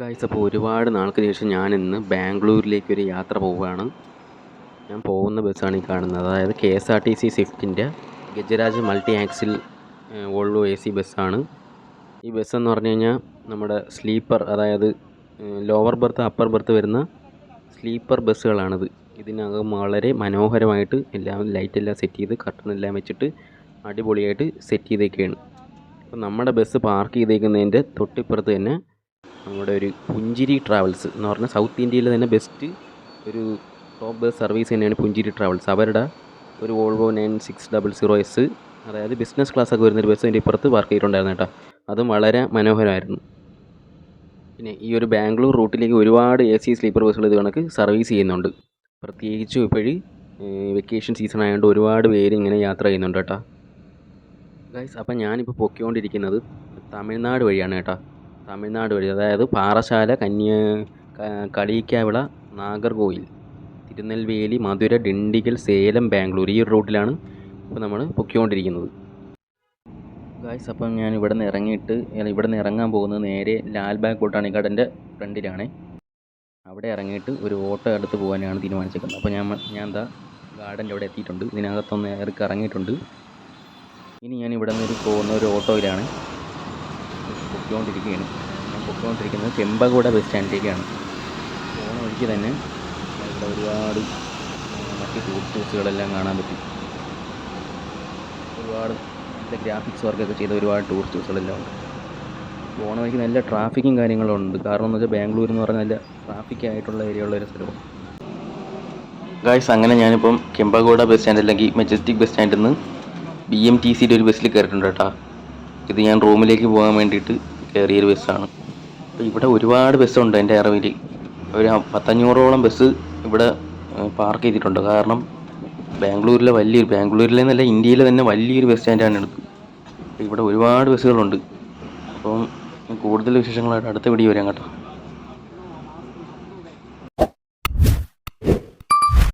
Guys, അപ്പോൾ ഒരുപാട് നാൾക്ക് ശേഷം ഞാനിന്ന് ബാംഗ്ലൂരിലേക്കൊരു യാത്ര പോവുകയാണ്. ഞാൻ പോകുന്ന ബസ്സാണ് ഈ കാണുന്നത്. അതായത് KSRTC സ്വിഫ്റ്റിൻ്റെ Gajaraj multi axle Volvo AC ബസ്സാണ്. ഈ ബസ്സെന്ന് പറഞ്ഞു കഴിഞ്ഞാൽ നമ്മുടെ സ്ലീപ്പർ, അതായത് ലോവർ ബർത്ത് അപ്പർ ബർത്ത് വരുന്ന സ്ലീപ്പർ ബസ്സുകളാണിത്. ഇതിനകം വളരെ മനോഹരമായിട്ട് എല്ലാം ലൈറ്റെല്ലാം സെറ്റ് ചെയ്ത് കർട്ടനെല്ലാം വെച്ചിട്ട് അടിപൊളിയായിട്ട് സെറ്റ് ചെയ്തേക്കുകയാണ്. അപ്പോൾ നമ്മുടെ ബസ് പാർക്ക് ചെയ്തേക്കുന്നതിൻ്റെ തൊട്ടിപ്പുറത്ത് തന്നെ നമ്മുടെ ഒരു പുഞ്ചിരി ട്രാവൽസ് എന്ന് പറഞ്ഞാൽ സൗത്ത് ഇന്ത്യയിലെ തന്നെ ബെസ്റ്റ് ഒരു ടോപ്പ് ബസ് സർവീസ് തന്നെയാണ് പുഞ്ചിരി ട്രാവൽസ്. അവരുടെ ഒരു വോൾവോ 9600S, അതായത് ബിസിനസ് ക്ലാസ്സൊക്കെ വരുന്നൊരു ബസ് അതിൻ്റെ ഇപ്പുറത്ത് പാർക്ക് ചെയ്തിട്ടുണ്ടായിരുന്നു കേട്ടോ. അതും വളരെ മനോഹരമായിരുന്നു. പിന്നെ ഈ ഒരു ബാംഗ്ലൂർ റൂട്ടിലേക്ക് ഒരുപാട് AC സ്ലീപ്പർ ബസ്സുകൾ ഇത് കണക്ക് സർവീസ് ചെയ്യുന്നുണ്ട്. പ്രത്യേകിച്ചും ഇപ്പോഴും വെക്കേഷൻ സീസൺ ആയതുകൊണ്ട് ഒരുപാട് പേര് ഇങ്ങനെ യാത്ര ചെയ്യുന്നുണ്ട് കേട്ടോ. ഗൈസ്, അപ്പം ഞാനിപ്പോൾ പൊയ്ക്കൊണ്ടിരിക്കുന്നത് തമിഴ്നാട് വഴിയാണ് കേട്ടോ. തമിഴ്നാട് വഴി, അതായത് പാറശാല, കളിയിക്കാവിള, നാഗർകോയിൽ, തിരുനെൽവേലി, മധുര, ഡിണ്ടിഗൽ, സേലം, ബാംഗ്ലൂർ, ഈ ഒരു റൂട്ടിലാണ് ഇപ്പോൾ നമ്മൾ പൊയ്ക്കൊണ്ടിരിക്കുന്നത്. ഗായ്സ്, അപ്പം ഞാൻ ഇവിടെ നിന്ന് ഇറങ്ങാൻ പോകുന്നത് നേരെ ലാൽബാഗ് ബൊട്ടാണിക്കടൻ്റെ ഫ്രണ്ടിലാണ്. അവിടെ ഇറങ്ങിയിട്ട് ഒരു ഓട്ടോ എടുത്ത് പോകാനാണ് തീരുമാനിച്ചേക്കുന്നത്. അപ്പോൾ ഞാൻ ഗാർഡൻ്റെ അവിടെ എത്തിയിട്ടുണ്ട്. ഇതിനകത്തൊന്ന് ഇറങ്ങിയിട്ടുണ്ട്. ഇനി ഞാൻ ഇവിടെ നിന്ന് പോകുന്ന ഒരു ഓട്ടോയിലാണ് പൊയ്ക്കൊണ്ടിരിക്കുകയാണ്. ഞാൻ പൊയ്ക്കൊണ്ടിരിക്കുന്നത് ചെമ്പകോട ബസ് സ്റ്റാൻഡിലേക്കാണ്. പോകുന്ന വഴിക്ക് തന്നെ ഇവിടെ ഒരുപാട് മറ്റ് ടൂറിസ്റ്റ് ബസ്സുകളെല്ലാം കാണാൻ പറ്റും. ഒരുപാട് നല്ല ഗ്രാഫിക്സ് വർക്കൊക്കെ ചെയ്ത ഒരുപാട് ടൂറിസ്റ്റ് ബസ്സുകളെല്ലാം ഉണ്ട്. പോകുന്ന വഴിക്ക് നല്ല ട്രാഫിക്കും കാര്യങ്ങളും ഉണ്ട്. കാരണം എന്ന് വെച്ചാൽ ബാംഗ്ലൂർ എന്ന് പറഞ്ഞാൽ നല്ല ട്രാഫിക് ആയിട്ടുള്ള ഏരിയ ഉള്ള ഒരു സ്ഥലമാണ്. ഗായ്സ്, അങ്ങനെ ഞാനിപ്പം ചെമ്പകോട ബസ് സ്റ്റാൻഡ് അല്ലെങ്കിൽ മെജസ്റ്റിക് ബസ് സ്റ്റാൻഡിൽ നിന്ന് BMTCയുടെ ഒരു ബസ്സിൽ കയറിയിട്ടുണ്ട് കേട്ടോ. ഇത് ഞാൻ റൂമിലേക്ക് പോകാൻ വേണ്ടിയിട്ട് കയറിയൊരു ബസ്സാണ്. അപ്പോൾ ഇവിടെ ഒരുപാട് ബസ്സുണ്ട്. എൻ്റെ അറിവിൽ ഒരു 500-ഓളം ബസ് ഇവിടെ പാർക്ക് ചെയ്തിട്ടുണ്ട്. കാരണം ബാംഗ്ലൂരിലെന്നല്ല, ഇന്ത്യയിലെ തന്നെ വലിയൊരു ബസ് സ്റ്റാൻഡാണ് എടുത്ത്. അപ്പോൾ ഇവിടെ ഒരുപാട് ബസ്സുകളുണ്ട്. അപ്പം കൂടുതൽ വിശേഷങ്ങളായിട്ട് അടുത്ത വീഡിയോ വരാം കേട്ടോ.